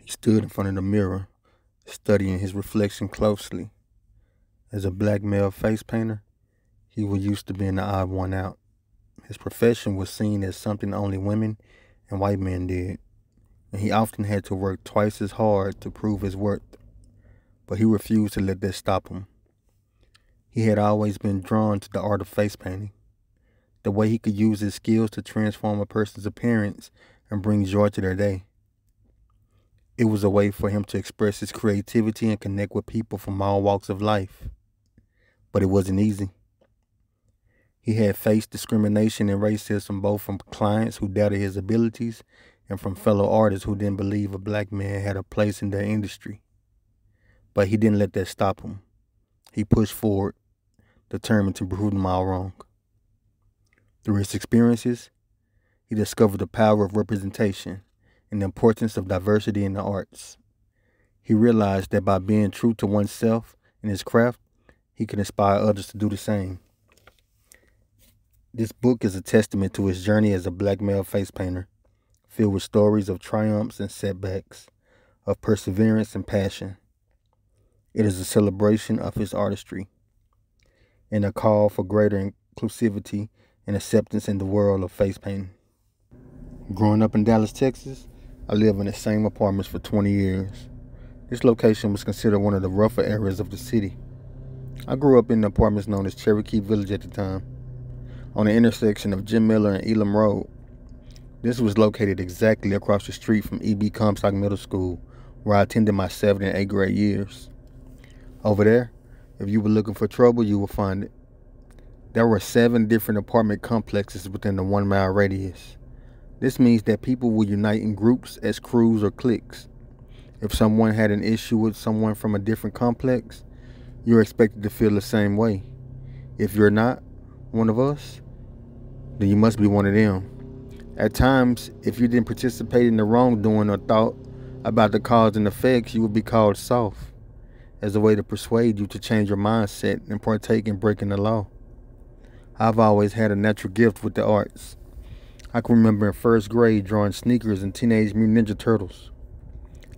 He stood in front of the mirror, studying his reflection closely. As a black male face painter, he was used to being the odd one out. His profession was seen as something only women and white men did, and he often had to work twice as hard to prove his worth. But he refused to let that stop him. He had always been drawn to the art of face painting, the way he could use his skills to transform a person's appearance and bring joy to their day. It was a way for him to express his creativity and connect with people from all walks of life. But it wasn't easy. He had faced discrimination and racism both from clients who doubted his abilities and from fellow artists who didn't believe a black man had a place in their industry. But he didn't let that stop him. He pushed forward, determined to prove them all wrong. Through his experiences, he discovered the power of representation and the importance of diversity in the arts. He realized that by being true to oneself and his craft, he could inspire others to do the same. This book is a testament to his journey as a black male face painter, filled with stories of triumphs and setbacks, of perseverance and passion. It is a celebration of his artistry and a call for greater inclusivity and acceptance in the world of face painting. Growing up in Dallas, Texas, I lived in the same apartments for 20 years. This location was considered one of the rougher areas of the city. I grew up in the apartments known as Cherokee Village at the time, on the intersection of Jim Miller and Elam Road. This was located exactly across the street from E.B. Comstock Middle School, where I attended my 7th and 8th grade years. Over there, if you were looking for trouble, you would find it. There were 7 different apartment complexes within the 1-mile radius. This means that people would unite in groups as crews or cliques. If someone had an issue with someone from a different complex, you're expected to feel the same way. If you're not one of us, then you must be one of them. At times, if you didn't participate in the wrongdoing or thought about the cause and effects, you would be called soft, as a way to persuade you to change your mindset and partake in breaking the law. I've always had a natural gift with the arts. I can remember in 1st grade drawing sneakers and Teenage Mutant Ninja Turtles.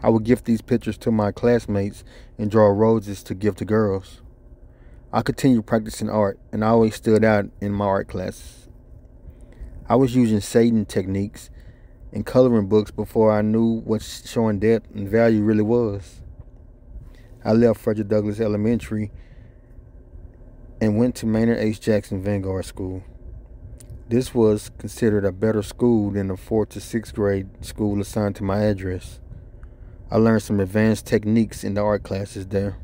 I would gift these pictures to my classmates and draw roses to give to girls. I continued practicing art and I always stood out in my art classes. I was using shading techniques and coloring books before I knew what showing depth and value really was. I left Frederick Douglass Elementary and went to Maynard H. Jackson Vanguard School. This was considered a better school than the 4th to 6th grade school assigned to my address. I learned some advanced techniques in the art classes there.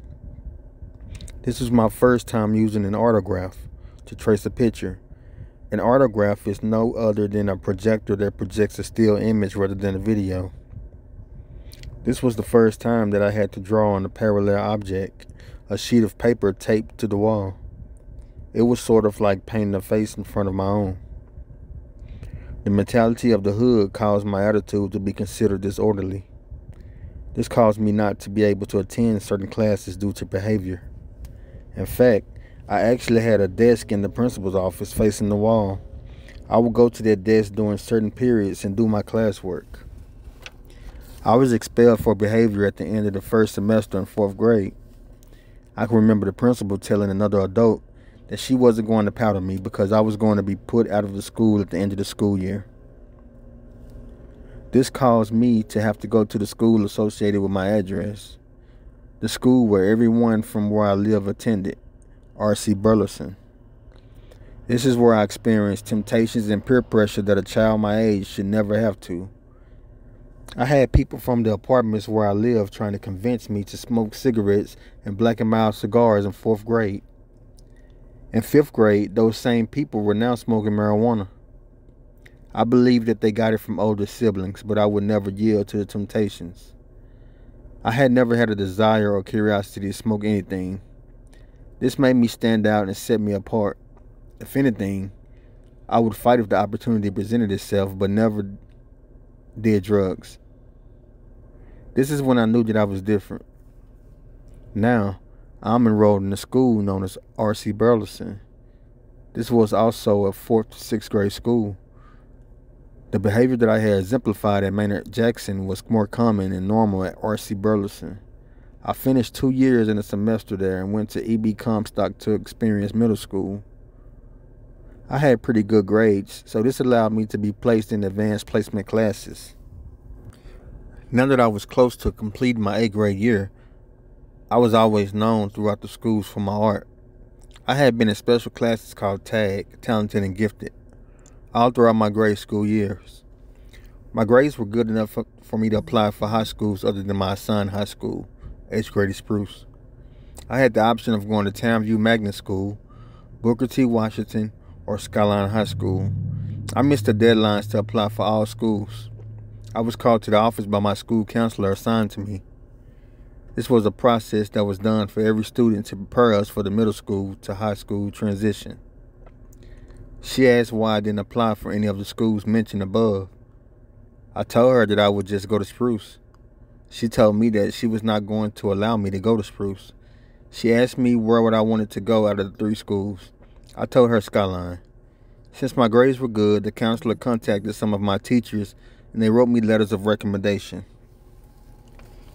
This was my first time using an autograph to trace a picture. An autograph is no other than a projector that projects a still image rather than a video. This was the first time that I had to draw on a parallel object, a sheet of paper taped to the wall. It was sort of like painting a face in front of my own. The mentality of the hood caused my attitude to be considered disorderly. This caused me not to be able to attend certain classes due to behavior. In fact, I actually had a desk in the principal's office facing the wall. I would go to that desk during certain periods and do my classwork. I was expelled for behavior at the end of the 1st semester in 4th grade. I can remember the principal telling another adult that she wasn't going to powder me because I was going to be put out of the school at the end of the school year. This caused me to have to go to the school associated with my address, the school where everyone from where I live attended, R.C. Burleson. This is where I experienced temptations and peer pressure that a child my age should never have to. I had people from the apartments where I lived trying to convince me to smoke cigarettes and Black & Mild cigars in 4th grade. In 5th grade, those same people were now smoking marijuana. I believed that they got it from older siblings, but I would never yield to the temptations. I had never had a desire or curiosity to smoke anything. This made me stand out and set me apart. If anything, I would fight if the opportunity presented itself, but never did drugs. This is when I knew that I was different. Now, I'm enrolled in a school known as R.C. Burleson. This was also a 4th to 6th grade school. The behavior that I had exemplified at Maynard Jackson was more common and normal at R.C. Burleson. I finished 2 years in a semester there and went to E.B. Comstock to experience middle school. I had pretty good grades, so this allowed me to be placed in advanced placement classes. Now that I was close to completing my 8th grade year, I was always known throughout the schools for my art. I had been in special classes called TAG, Talented and Gifted, all throughout my grade school years. My grades were good enough for me to apply for high schools other than my assigned high school, 8th grade Spruce. I had the option of going to Townview Magnet School, Booker T. Washington, or Skyline High School. I missed the deadlines to apply for all schools. I was called to the office by my school counselor assigned to me. This was a process that was done for every student to prepare us for the middle school to high school transition. She asked why I didn't apply for any of the schools mentioned above. I told her that I would just go to Spruce. She told me that she was not going to allow me to go to Spruce. She asked me where would I wanted to go out of the 3 schools. I told her Skyline. Since my grades were good, the counselor contacted some of my teachers and they wrote me letters of recommendation.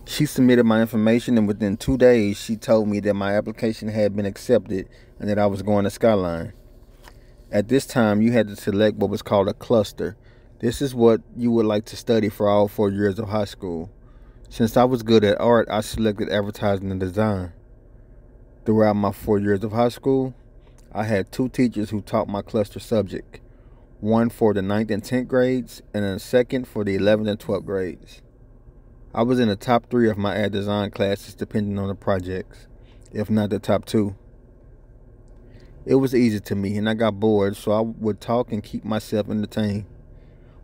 She submitted my information and within 2 days she told me that my application had been accepted and that I was going to Skyline. At this time you had to select what was called a cluster. This is what you would like to study for all 4 years of high school. Since I was good at art, I selected advertising and design. Throughout my 4 years of high school, I had 2 teachers who taught my cluster subject, one for the 9th and 10th grades and a second for the 11th and 12th grades. I was in the top 3 of my ad design classes depending on the projects, if not the top 2. It was easy to me and I got bored, so I would talk and keep myself entertained,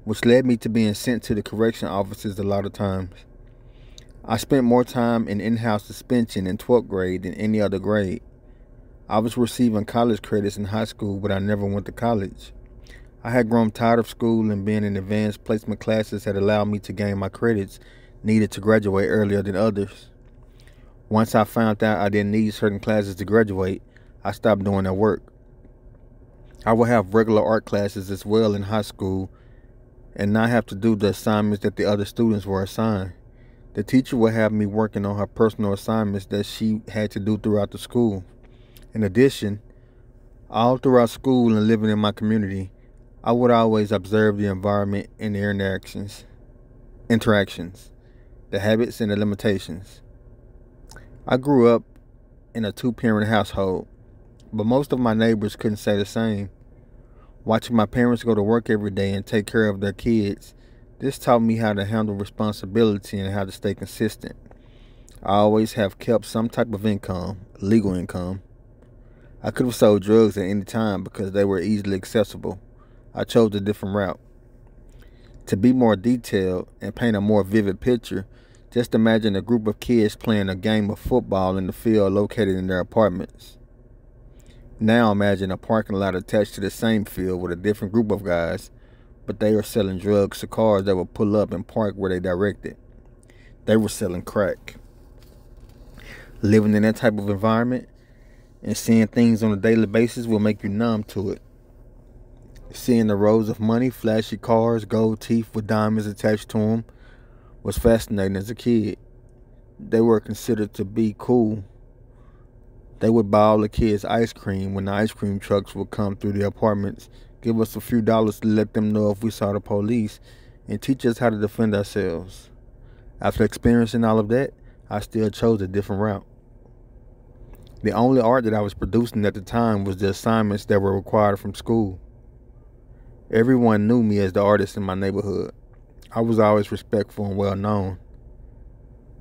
which led me to being sent to the correction offices a lot of times. I spent more time in in-house suspension in 12th grade than any other grade. I was receiving college credits in high school, but I never went to college. I had grown tired of school and being in advanced placement classes had allowed me to gain my credits needed to graduate earlier than others. Once I found out I didn't need certain classes to graduate, I stopped doing that work. I would have regular art classes as well in high school and not have to do the assignments that the other students were assigned. The teacher would have me working on her personal assignments that she had to do throughout the school. In addition, all throughout school and living in my community, I would always observe the environment and their interactions, the habits and the limitations. I grew up in a 2-parent household, but most of my neighbors couldn't say the same. Watching my parents go to work every day and take care of their kids, this taught me how to handle responsibility and how to stay consistent. I always have kept some type of income, legal income. I could have sold drugs at any time because they were easily accessible. I chose a different route. To be more detailed and paint a more vivid picture, just imagine a group of kids playing a game of football in the field located in their apartments. Now imagine a parking lot attached to the same field with a different group of guys, but they are selling drugs to cars that will pull up and park where they directed. They were selling crack. Living in that type of environment and seeing things on a daily basis will make you numb to it. Seeing the rows of money, flashy cars, gold teeth with diamonds attached to them was fascinating as a kid. They were considered to be cool. They would buy all the kids ice cream when the ice cream trucks would come through the apartments, give us a few dollars to let them know if we saw the police, and teach us how to defend ourselves. After experiencing all of that, I still chose a different route. The only art that I was producing at the time was the assignments that were required from school. Everyone knew me as the artist in my neighborhood. I was always respectful and well known.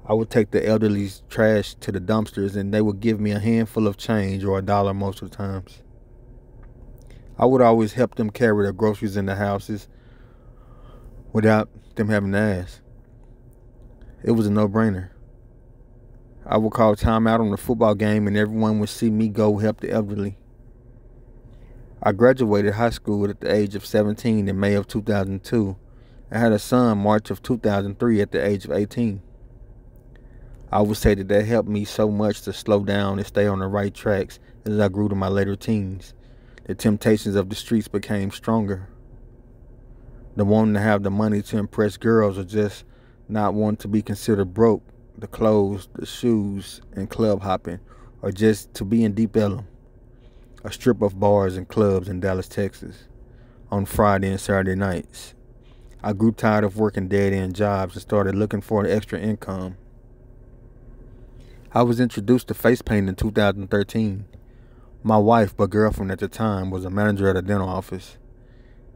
I would take the elderly's trash to the dumpsters and they would give me a handful of change or $1 most of the times. I would always help them carry their groceries in the houses without them having to ask. It was a no-brainer. I would call time out on the football game and everyone would see me go help the elderly. I graduated high school at the age of 17 in May of 2002 and had a son March of 2003 at the age of 18. I would say that helped me so much to slow down and stay on the right tracks as I grew to my later teens. The temptations of the streets became stronger. the wanting to have the money to impress girls, or just not wanting to be considered broke, the clothes, the shoes, and club hopping, or just to be in Deep Ellum, a strip of bars and clubs in Dallas, Texas, on Friday and Saturday nights. I grew tired of working dead-end jobs and started looking for an extra income. I was introduced to face painting in 2013. My wife, but girlfriend at the time, was a manager at a dental office.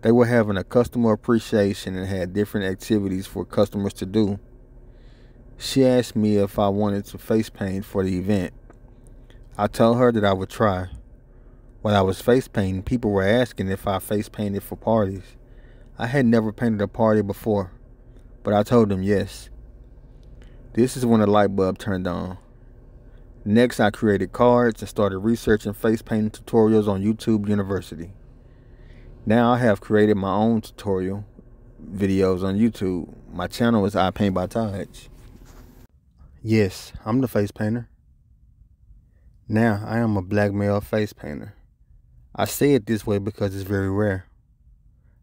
They were having a customer appreciation and had different activities for customers to do. She asked me if I wanted to face paint for the event. I told her that I would try. While I was face painting, people were asking if I face painted for parties. I had never painted a party before, but I told them yes. This is when the light bulb turned on. Next, I created cards and started researching face painting tutorials on YouTube University. Now I have created my own tutorial videos on YouTube. My channel is iPaintByTaj. Yes, I'm the face painter. Now I am a black male face painter. I say it this way because it's very rare.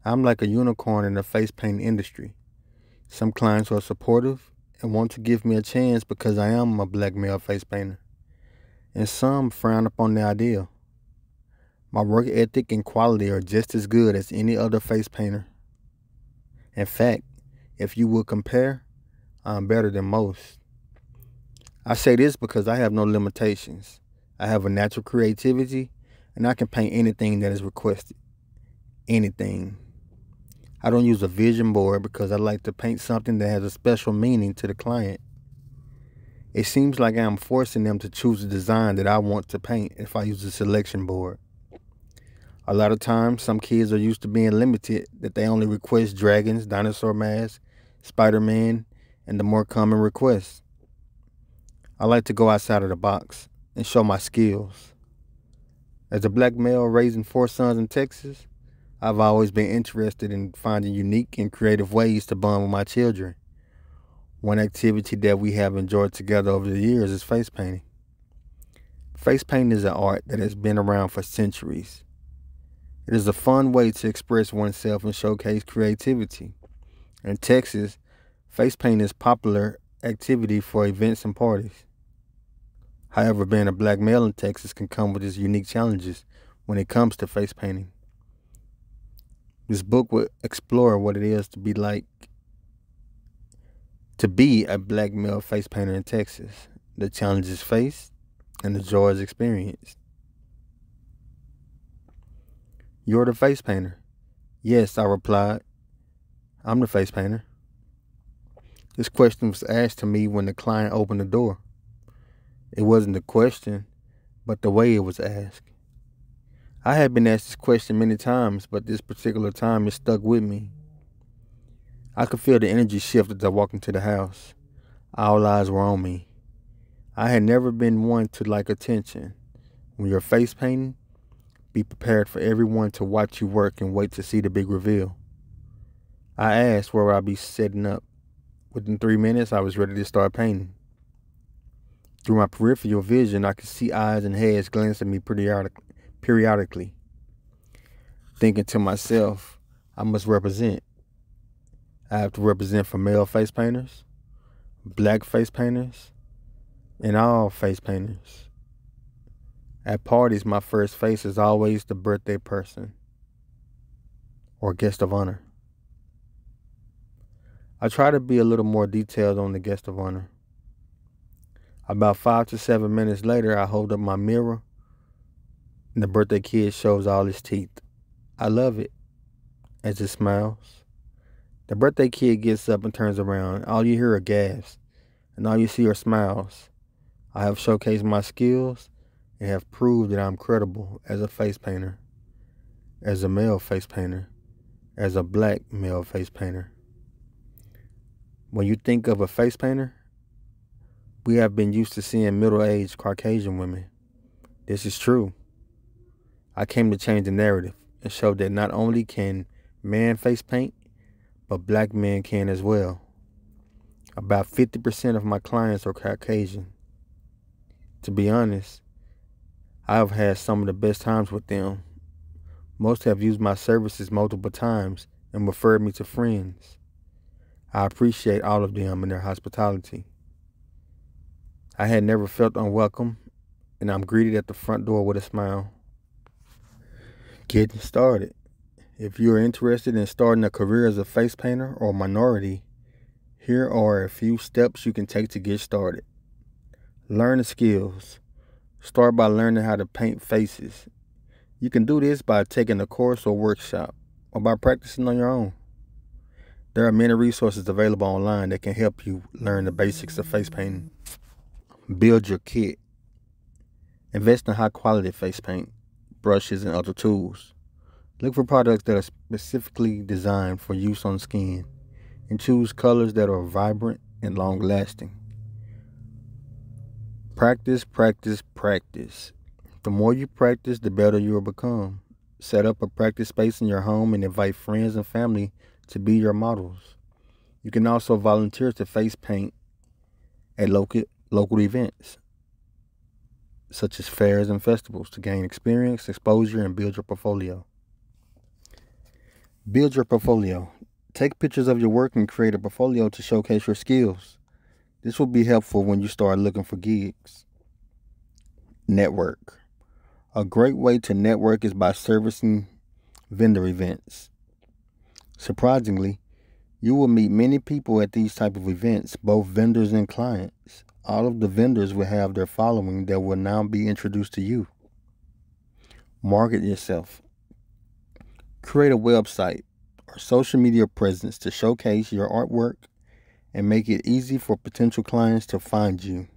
I'm like a unicorn in the face painting industry. Some clients are supportive and want to give me a chance because I am a black male face painter, and some frown upon the idea. My work ethic and quality are just as good as any other face painter. In fact, if you would compare, I'm better than most. I say this because I have no limitations. I have a natural creativity, and I can paint anything that is requested. Anything. I don't use a vision board because I like to paint something that has a special meaning to the client. It seems like I'm forcing them to choose a design that I want to paint if I use a selection board. A lot of times, some kids are used to being limited, that they only request dragons, dinosaur masks, Spider-Man, and the more common requests. I like to go outside of the box and show my skills. As a black male raising 4 sons in Texas, I've always been interested in finding unique and creative ways to bond with my children. One activity that we have enjoyed together over the years is face painting. Face painting is an art that has been around for centuries. It is a fun way to express oneself and showcase creativity. In Texas, face painting is a popular activity for events and parties. However, being a black male in Texas can come with its unique challenges when it comes to face painting. This book will explore what it is to be a black male face painter in Texas, the challenges faced, and the joys experienced. You're the face painter. Yes, I replied. I'm the face painter. This question was asked to me when the client opened the door. It wasn't the question, but the way it was asked. I had been asked this question many times, but this particular time it stuck with me. I could feel the energy shift as I walked into the house. All eyes were on me. I had never been one to like attention. When you're face painting, be prepared for everyone to watch you work and wait to see the big reveal. I asked where I'd be setting up. Within 3 minutes, I was ready to start painting. Through my peripheral vision, I could see eyes and heads glance at me periodically. Thinking to myself, I must represent. I have to represent for male face painters, black face painters, and all face painters. At parties, my first face is always the birthday person or guest of honor. I try to be a little more detailed on the guest of honor. About 5 to 7 minutes later, I hold up my mirror and the birthday kid shows all his teeth. I love it as it smiles. The birthday kid gets up and turns around. All you hear are gasps and all you see are smiles. I have showcased my skills and have proved that I'm credible as a face painter, as a male face painter, as a black male face painter. When you think of a face painter, we have been used to seeing middle-aged Caucasian women. This is true. I came to change the narrative and show that not only can men face paint, but black men can as well. About 50% of my clients are Caucasian. To be honest, I have had some of the best times with them. Most have used my services multiple times and referred me to friends. I appreciate all of them and their hospitality. I had never felt unwelcome, and I'm greeted at the front door with a smile. Getting started. If you are interested in starting a career as a face painter or minority, here are a few steps you can take to get started. Learn the skills. Start by learning how to paint faces. You can do this by taking a course or workshop, or by practicing on your own. There are many resources available online that can help you learn the basics of face painting. Build your kit. Invest in high quality face paint, brushes, and other tools. Look for products that are specifically designed for use on skin, and choose colors that are vibrant and long lasting. Practice, practice, practice. The more you practice, the better you will become. Set up a practice space in your home and invite friends and family to be your models. You can also volunteer to face paint at local events, such as fairs and festivals, to gain experience, exposure, and build your portfolio. Build your portfolio. Take pictures of your work and create a portfolio to showcase your skills. This will be helpful when you start looking for gigs. Network. A great way to network is by servicing vendor events. Surprisingly, you will meet many people at these type of events, both vendors and clients. All of the vendors will have their following that will now be introduced to you. Market yourself. Create a website or social media presence to showcase your artwork and make it easy for potential clients to find you.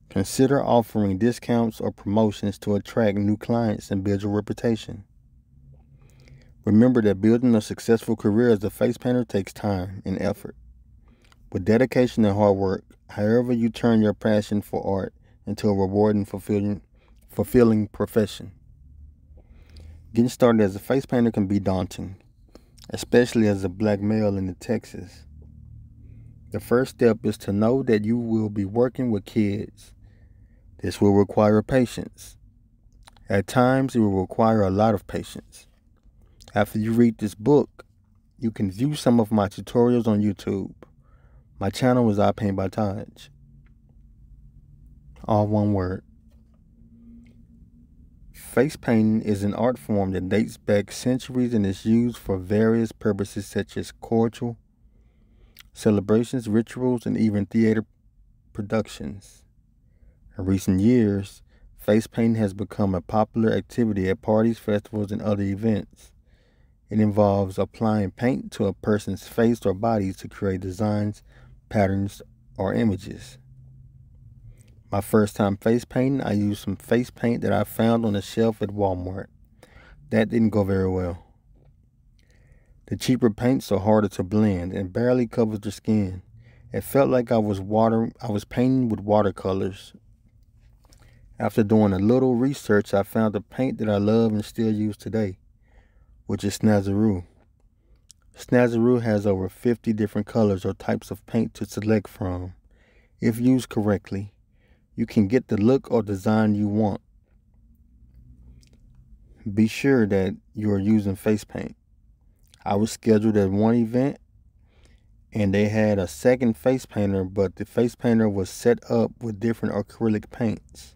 Consider offering discounts or promotions to attract new clients and build your reputation. Remember that building a successful career as a face painter takes time and effort. With dedication and hard work, however you turn your passion for art into a rewarding, fulfilling profession. Getting started as a face painter can be daunting, especially as a black male in Texas. The first step is to know that you will be working with kids. This will require patience. At times, it will require a lot of patience. After you read this book, you can view some of my tutorials on YouTube. My channel is iPaintByTaj. All one word. Face painting is an art form that dates back centuries and is used for various purposes such as cultural celebrations, rituals, and even theater productions. In recent years, face painting has become a popular activity at parties, festivals, and other events. It involves applying paint to a person's face or body to create designs, patterns, or images. My first time face painting, I used some face paint that I found on a shelf at Walmart. That didn't go very well. The cheaper paints are harder to blend and barely covers the skin. It felt like I was painting with watercolors. After doing a little research, I found a paint that I love and still use today, which is Snazaroo. Snazaroo has over 50 different colors or types of paint to select from. If used correctly, you can get the look or design you want. Be sure that you are using face paint. I was scheduled at one event and they had a second face painter, but the face painter was set up with different acrylic paints.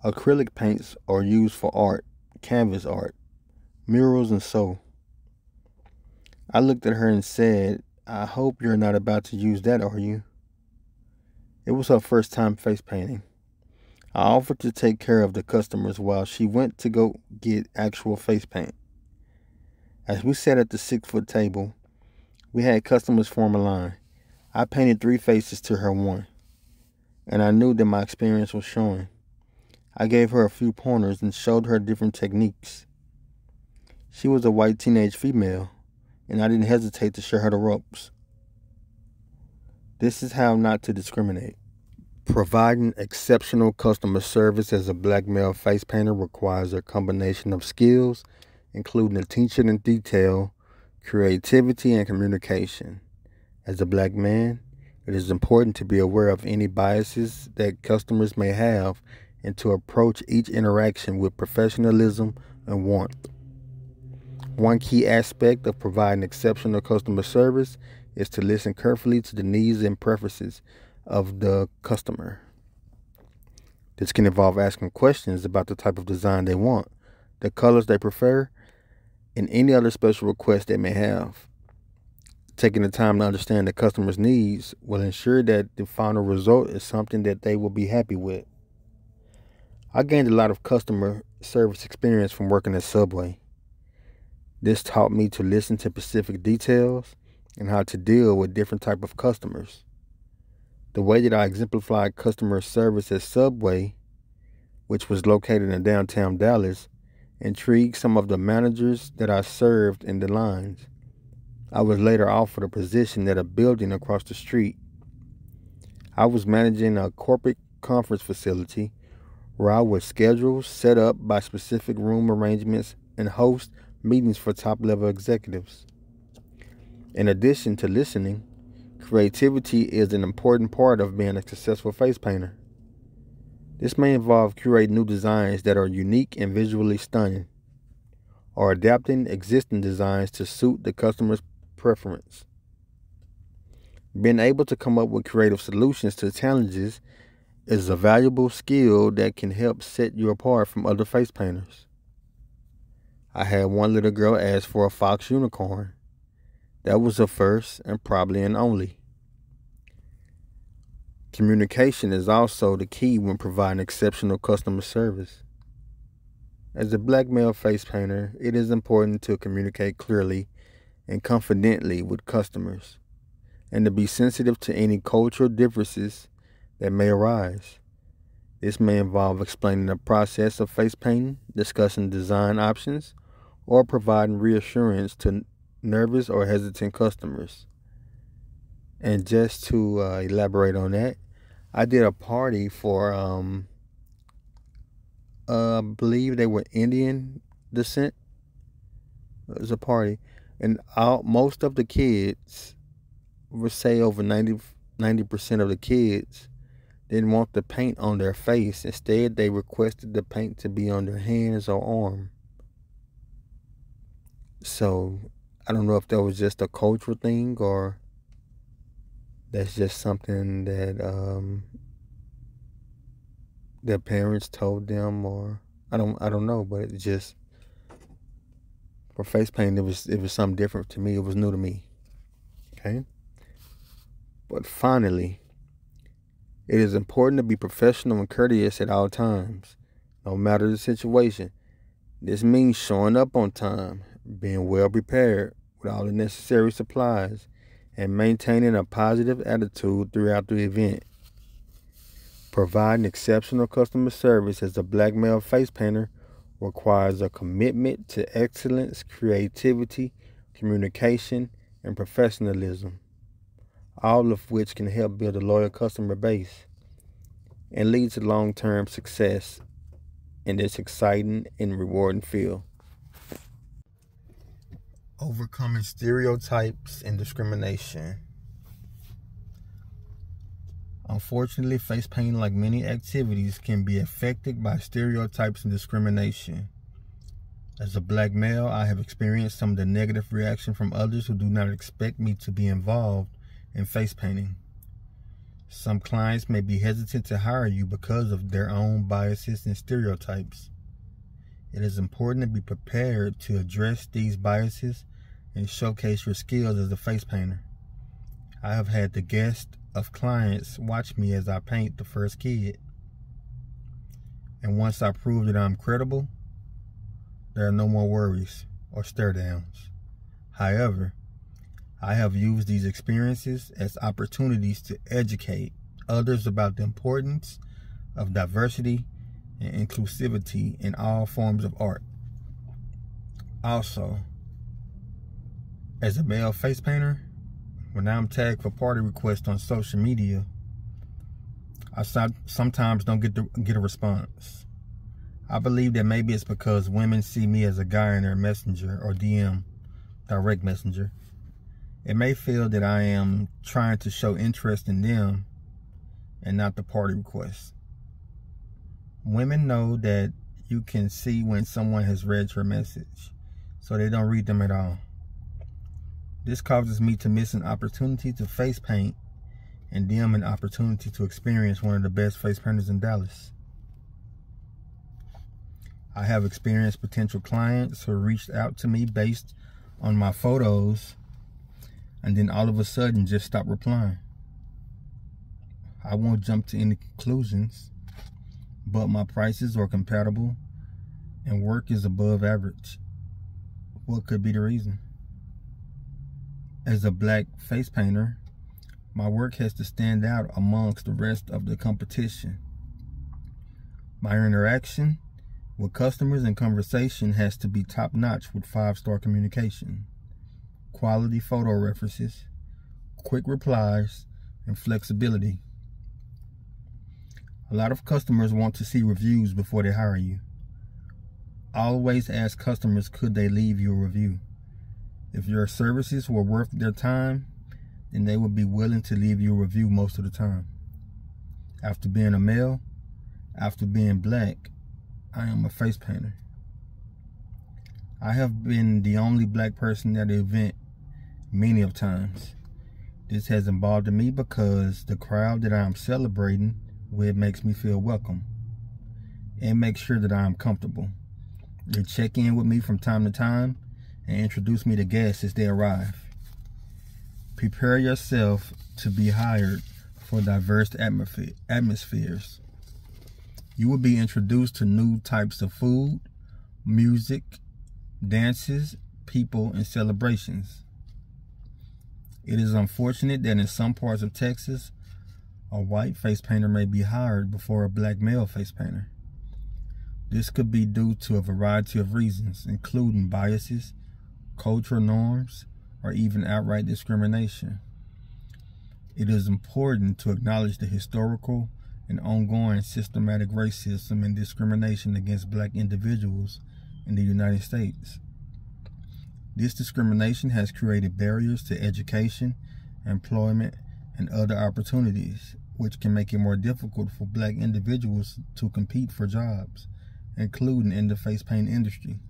Acrylic paints are used for art, canvas art, murals, and so. I looked at her and said, "I hope you're not about to use that, are you?" It was her first time face painting. I offered to take care of the customers while she went to go get actual face paint. As we sat at the 6-foot table, we had customers form a line. I painted 3 faces to her one, and I knew that my experience was showing. I gave her a few pointers and showed her different techniques. She was a white teenage female, and I didn't hesitate to show her the ropes. This is how not to discriminate. Providing exceptional customer service as a black male face painter requires a combination of skills, including attention to detail, creativity, and communication. As a black man, it is important to be aware of any biases that customers may have and to approach each interaction with professionalism and warmth. One key aspect of providing exceptional customer service is to listen carefully to the needs and preferences of the customer. This can involve asking questions about the type of design they want, the colors they prefer, and any other special requests they may have. Taking the time to understand the customer's needs will ensure that the final result is something that they will be happy with. I gained a lot of customer service experience from working at Subway. This taught me to listen to specific details and how to deal with different types of customers. The way that I exemplified customer service at Subway, which was located in downtown Dallas, intrigued some of the managers that I served in the lines. I was later offered a position at a building across the street. I was managing a corporate conference facility where I would schedule, set up by specific room arrangements, and host meetings for top-level executives. In addition to listening, creativity is an important part of being a successful face painter. This may involve curating new designs that are unique and visually stunning, or adapting existing designs to suit the customer's preference. Being able to come up with creative solutions to challenges is a valuable skill that can help set you apart from other face painters. I had one little girl ask for a fox unicorn. That was a first and probably an only. Communication is also the key when providing exceptional customer service. As a black male face painter, it is important to communicate clearly and confidently with customers, and to be sensitive to any cultural differences that may arise. This may involve explaining the process of face painting, discussing design options, or providing reassurance to nervous or hesitant customers. And just to elaborate on that, I did a party for, I believe they were Indian descent. It was a party. And most of the kids, would say over 90% of the kids, didn't want the paint on their face. Instead, they requested the paint to be on their hands or arm. So I don't know if that was just a cultural thing or that's just something that their parents told them, or I don't know, but it just, for face painting, it was something different to me. It was new to me. Okay? But finally, it is important to be professional and courteous at all times, no matter the situation. This means showing up on time, being well prepared with all the necessary supplies, and maintaining a positive attitude throughout the event. Providing exceptional customer service as a black male face painter requires a commitment to excellence, creativity, communication, and professionalism, all of which can help build a loyal customer base and lead to long-term success in this exciting and rewarding field. Overcoming stereotypes and discrimination. Unfortunately, face painting, like many activities, can be affected by stereotypes and discrimination. As a black male, I have experienced some of the negative reaction from others who do not expect me to be involved in face painting. Some clients may be hesitant to hire you because of their own biases and stereotypes. It is important to be prepared to address these biases and showcase your skills as a face painter. I have had the guest of clients watch me as I paint the first kid. And once I prove that I'm credible, there are no more worries or stare downs. However, I have used these experiences as opportunities to educate others about the importance of diversity and inclusivity in all forms of art. Also, as a male face painter, when I'm tagged for party requests on social media, I sometimes don't get a response. I believe that maybe it's because women see me as a guy in their messenger or DM, direct messenger. It may feel that I am trying to show interest in them and not the party request. Women know that you can see when someone has read your message. so they don't read them at all. This causes me to miss an opportunity to face paint and dim an opportunity to experience one of the best face painters in Dallas. I have experienced potential clients who reached out to me based on my photos and then all of a sudden just stop replying. I won't jump to any conclusions, but my prices are compatible and work is above average. What could be the reason? As a black face painter, my work has to stand out amongst the rest of the competition. My interaction with customers and conversation has to be top-notch with 5-star communication, quality photo references, quick replies, and flexibility. A lot of customers want to see reviews before they hire you. Always ask customers, could they leave you a review? If your services were worth their time, then they would be willing to leave you a review most of the time. After being a male, after being black, I am a face painter. I have been the only black person at the event many of times. This hasn't bothered me because the crowd that I am celebrating with makes me feel welcome and makes sure that I am comfortable. They check in with me from time to time and introduce me to guests as they arrive. Prepare yourself to be hired for diverse atmospheres. You will be introduced to new types of food, music, dances, people, and celebrations. It is unfortunate that in some parts of Texas, a white face painter may be hired before a black male face painter. This could be due to a variety of reasons, including biases, cultural norms, or even outright discrimination. It is important to acknowledge the historical and ongoing systematic racism and discrimination against black individuals in the United States. This discrimination has created barriers to education, employment, and other opportunities, which can make it more difficult for black individuals to compete for jobs, including in the face paint industry.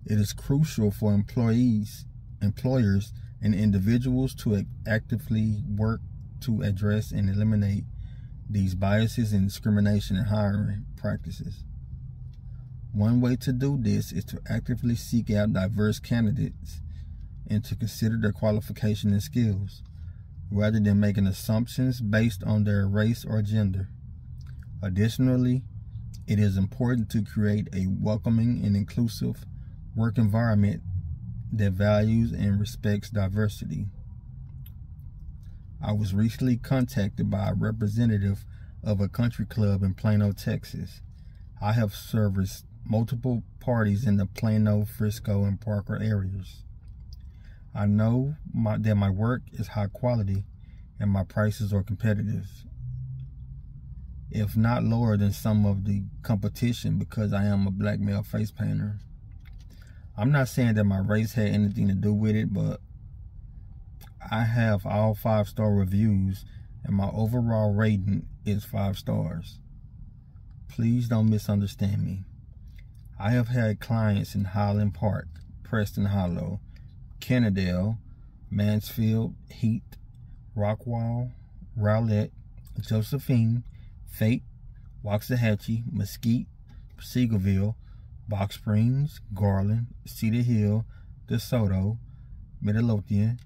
It is crucial for employers, and individuals to actively work to address and eliminate these biases and discrimination in hiring practices. One way to do this is to actively seek out diverse candidates and to consider their qualifications and skills, rather than making assumptions based on their race or gender. Additionally, it is important to create a welcoming and inclusive work environment that values and respects diversity. I was recently contacted by a representative of a country club in Plano, Texas. I have serviced multiple parties in the Plano, Frisco, and Parker areas. I know that my work is high quality and my prices are competitive, if not lower than some of the competition, because I am a black male face painter. I'm not saying that my race had anything to do with it, but I have all 5-star reviews and my overall rating is 5 stars. Please don't misunderstand me. I have had clients in Highland Park, Preston Hollow, Kennedale, Mansfield, Heath, Rockwall, Rowlett, Josephine, Fate, Waxahachie, Mesquite, Seagoville, Box Springs, Garland, Cedar Hill, DeSoto, Midlothian,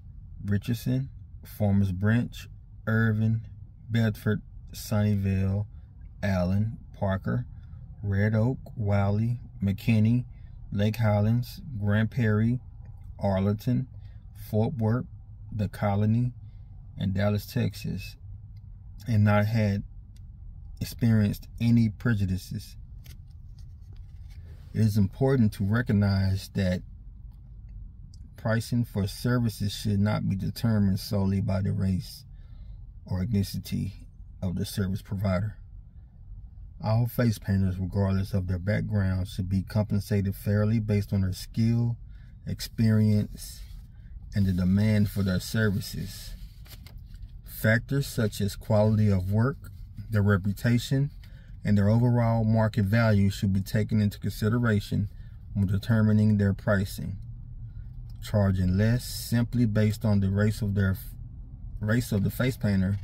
Richardson, Farmers Branch, Irvin, Bedford, Sunnyvale, Allen, Parker, Red Oak, Wiley, McKinney, Lake Highlands, Grand Prairie, Arlington, Fort Worth, The Colony, and Dallas, Texas, and not had experienced any prejudices. It is important to recognize that pricing for services should not be determined solely by the race or ethnicity of the service provider. All face painters, regardless of their background, should be compensated fairly based on their skill, experience, and the demand for their services. Factors such as quality of work, their reputation, and their overall market value should be taken into consideration when determining their pricing, charging less simply based on the race of the face painter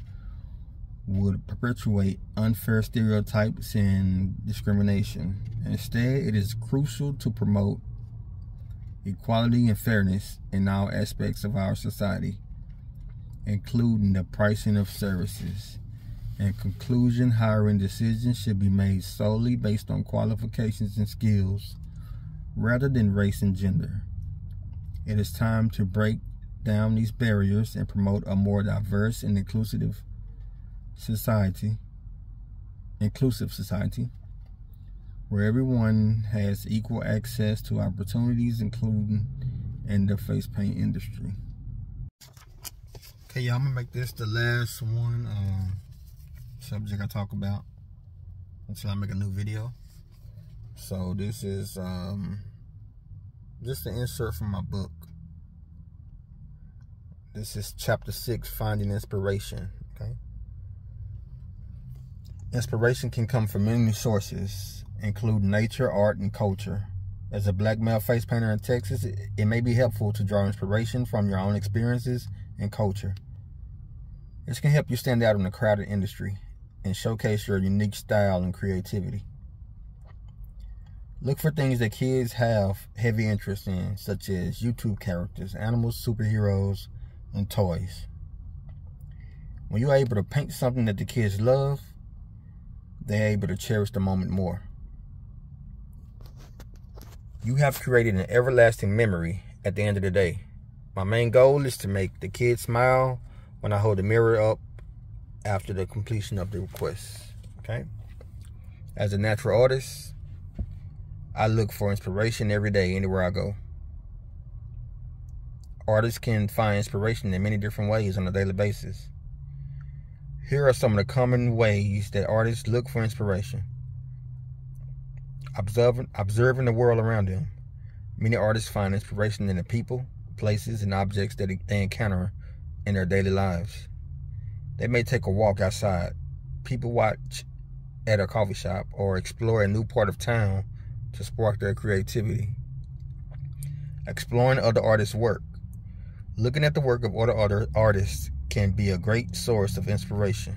would perpetuate unfair stereotypes and discrimination. Instead, it is crucial to promote equality and fairness in all aspects of our society, including the pricing of services. In conclusion, hiring decisions should be made solely based on qualifications and skills rather than race and gender. It is time to break down these barriers and promote a more diverse and inclusive society where everyone has equal access to opportunities, including in the face paint industry. Okay, y'all, I'm gonna make this the last one subject I talk about until I make a new video. So this is just an insert from my book. This is chapter 6, Finding Inspiration. Okay. Inspiration can come from many sources, including nature, art, and culture. As a black male face painter in Texas, it may be helpful to draw inspiration from your own experiences and culture. This can help you stand out in a crowded industry and showcase your unique style and creativity. Look for things that kids have heavy interest in, such as YouTube characters, animals, superheroes, and toys. When you're able to paint something that the kids love, they're able to cherish the moment more. You have created an everlasting memory at the end of the day. My main goal is to make the kids smile when I hold the mirror up after the completion of the request. Okay? As a natural artist, I look for inspiration every day, anywhere I go. Artists can find inspiration in many different ways on a daily basis. Here are some of the common ways that artists look for inspiration. Observing the world around them. Many artists find inspiration in the people, places, and objects that they encounter in their daily lives. They may take a walk outside, people watch at a coffee shop, or explore a new part of town to spark their creativity. Exploring other artists' work. Looking at the work of other artists can be a great source of inspiration.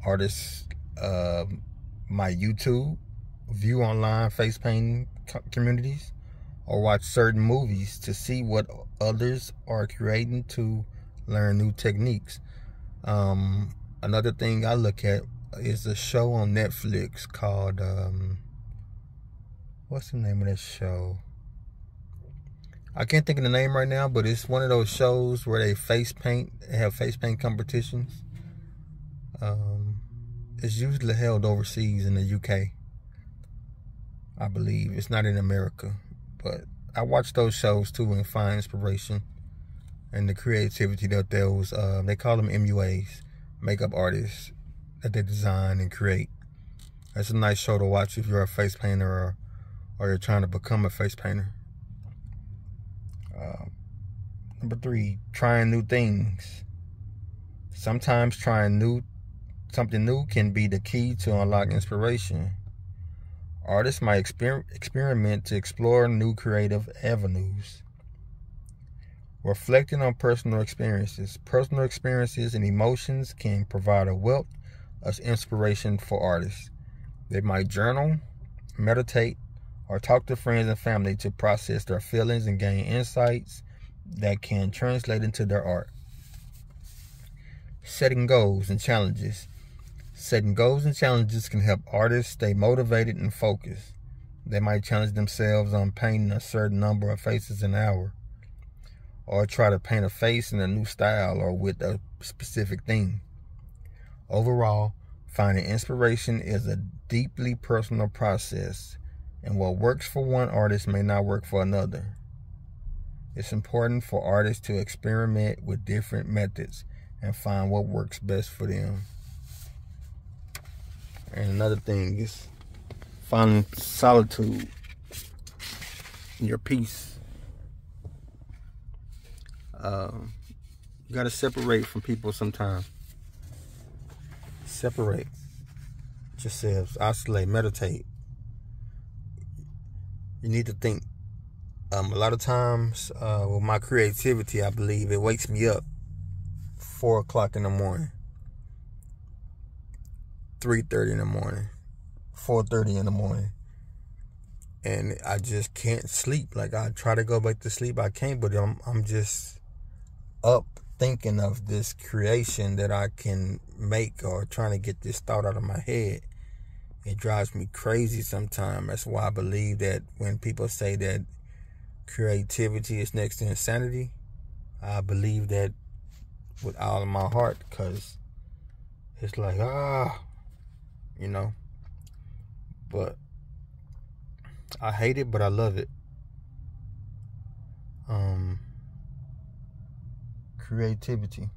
Artists might YouTube, view online face painting communities, or watch certain movies to see what others are creating to learn new techniques. Another thing I look at is a show on Netflix called, what's the name of that show? I can't think of the name right now, but it's one of those shows where they have face paint competitions. It's usually held overseas in the UK, I believe. It's not in America, but I watch those shows too and find inspiration and the creativity that those, they call them MUAs, makeup artists, that they design and create. That's a nice show to watch if you're a face painter or you're trying to become a face painter. Number 3, trying new things. Sometimes trying something new can be the key to unlock inspiration. Artists might experiment to explore new creative avenues. Reflecting on personal experiences. Personal experiences and emotions can provide a wealth of inspiration for artists. They might journal, meditate, or talk to friends and family to process their feelings and gain insights that can translate into their art. Setting goals and challenges. Setting goals and challenges can help artists stay motivated and focused. They might challenge themselves on painting a certain number of faces an hour, or try to paint a face in a new style or with a specific theme. Overall, finding inspiration is a deeply personal process, and what works for one artist may not work for another. It's important for artists to experiment with different methods and find what works best for them. And another thing is finding solitude in your piece. You got to separate from people sometimes. Separate yourselves, isolate, meditate. You need to think. A lot of times with my creativity, I believe it wakes me up 4 o'clock in the morning, 3:30 in the morning, 4:30 in the morning. And I just can't sleep. Like, I try to go back to sleep, I can't, but I'm just up thinking of this creation that I can make, or trying to get this thought out of my head. It drives me crazy sometimes. That's why I believe that when people say that creativity is next to insanity, I believe that with all of my heart, because it's like, you know. But I hate it, but I love it. Creativity.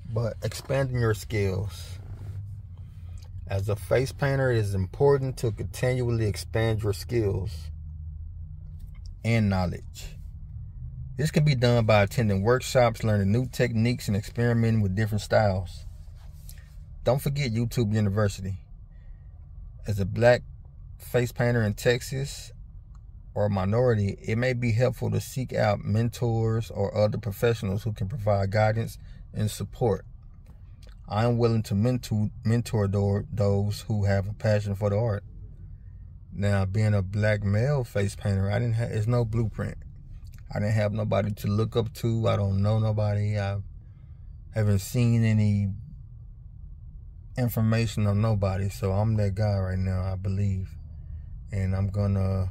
But expanding your skills. As a face painter, it is important to continually expand your skills and knowledge. This can be done by attending workshops, learning new techniques, and experimenting with different styles. Don't forget YouTube University. As a black face painter in Texas or a minority, it may be helpful to seek out mentors or other professionals who can provide guidance and support. I am willing to mentor those who have a passion for the art. Now, being a black male face painter, there's no blueprint. I didn't have nobody to look up to. I don't know nobody. I haven't seen any information on nobody. So I'm that guy right now, I believe. And I'm going to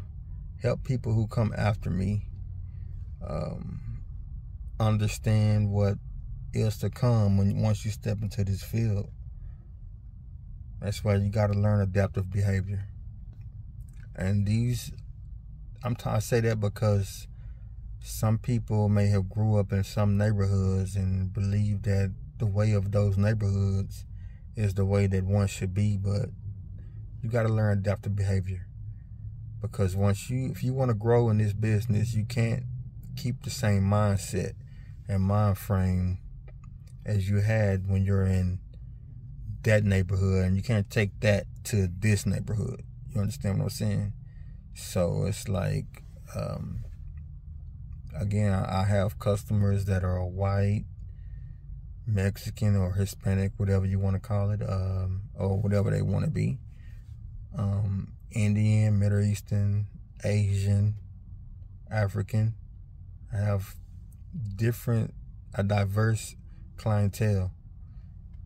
help people who come after me understand what is to come once you step into this field. That's why you got to learn adaptive behavior. And I say that because some people may have grew up in some neighborhoods and believe that the way of those neighborhoods is the way that one should be, but you got to learn adaptive behavior. Because if you want to grow in this business, you can't keep the same mindset and mind frame as you had when you're in that neighborhood, and you can't take that to this neighborhood. You understand what I'm saying? So it's like, again, I have customers that are white, Mexican, or Hispanic, whatever you want to call it, or whatever they want to be. Indian, Middle Eastern, Asian, African. I have a diverse clientele,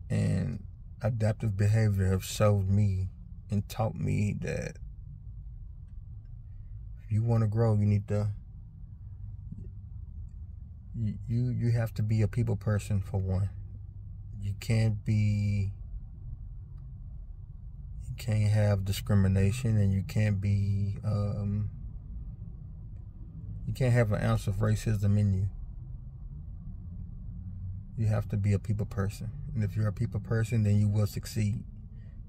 and adaptive behavior have showed me and taught me that if you want to grow, you need to you have to be a people person, for one. You can't have discrimination, and you can't have an ounce of racism in you. You have to be a people person. And if you're a people person, then you will succeed.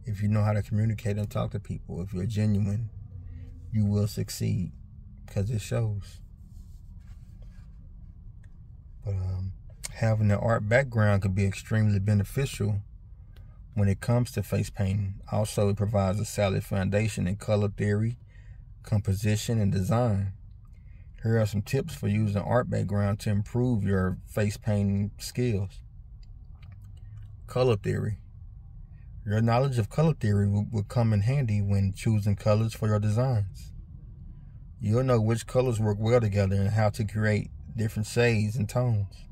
If you know how to communicate and talk to people, if you're genuine, you will succeed, because it shows. But having an art background could be extremely beneficial when it comes to face painting. Also, it provides a solid foundation in color theory, composition, and design. Here are some tips for using art background to improve your face painting skills. Color theory. Your knowledge of color theory will come in handy when choosing colors for your designs. You'll know which colors work well together and how to create different shades and tones.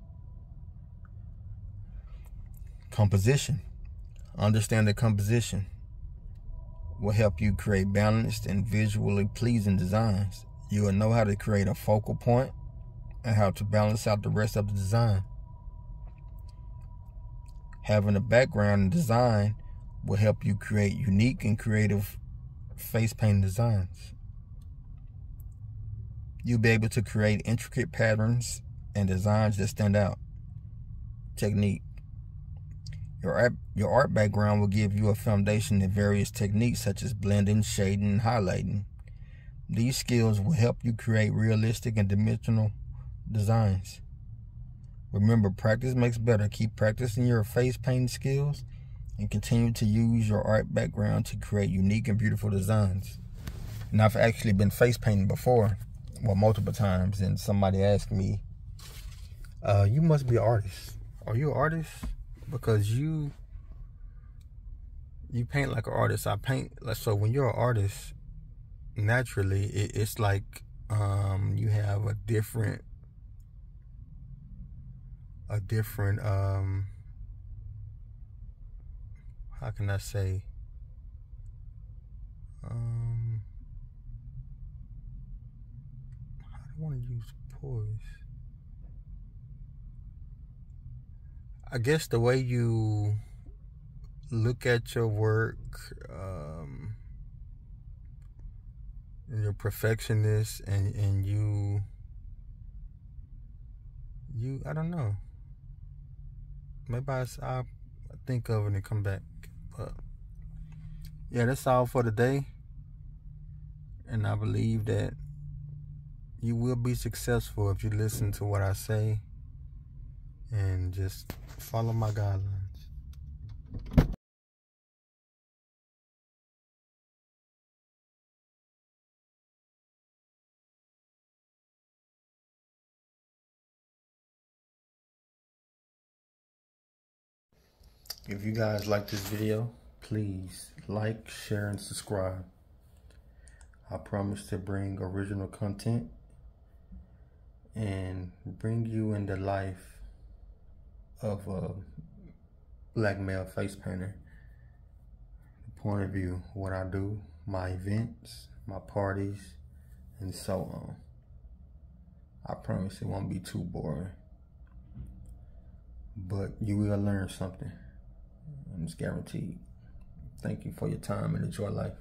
Composition. Understanding composition will help you create balanced and visually pleasing designs. You will know how to create a focal point and how to balance out the rest of the design. Having a background in design will help you create unique and creative face painting designs. You'll be able to create intricate patterns and designs that stand out. Technique. Your art background will give you a foundation in various techniques such as blending, shading, and highlighting. These skills will help you create realistic and dimensional designs. Remember, practice makes better. Keep practicing your face painting skills and continue to use your art background to create unique and beautiful designs. And I've actually been face painting before, well, multiple times, and somebody asked me, you must be an artist. Are you an artist? Because you paint like an artist. I paint like, so when you're an artist, naturally it's like you have a different how can I say, I don't want to use poise. I guess the way you look at your work, and you're perfectionist, and you I don't know. Maybe I'll think of it and come back. But yeah, that's all for today. And I believe that you will be successful if you listen to what I say and just follow my guidelines. If you guys like this video, please like, share, and subscribe. I promise to bring original content and bring you in the life of a black male face painter. The point of view, what I do, my events, my parties, and so on. I promise it won't be too boring, but you will learn something. It's guaranteed. Thank you for your time and enjoy life.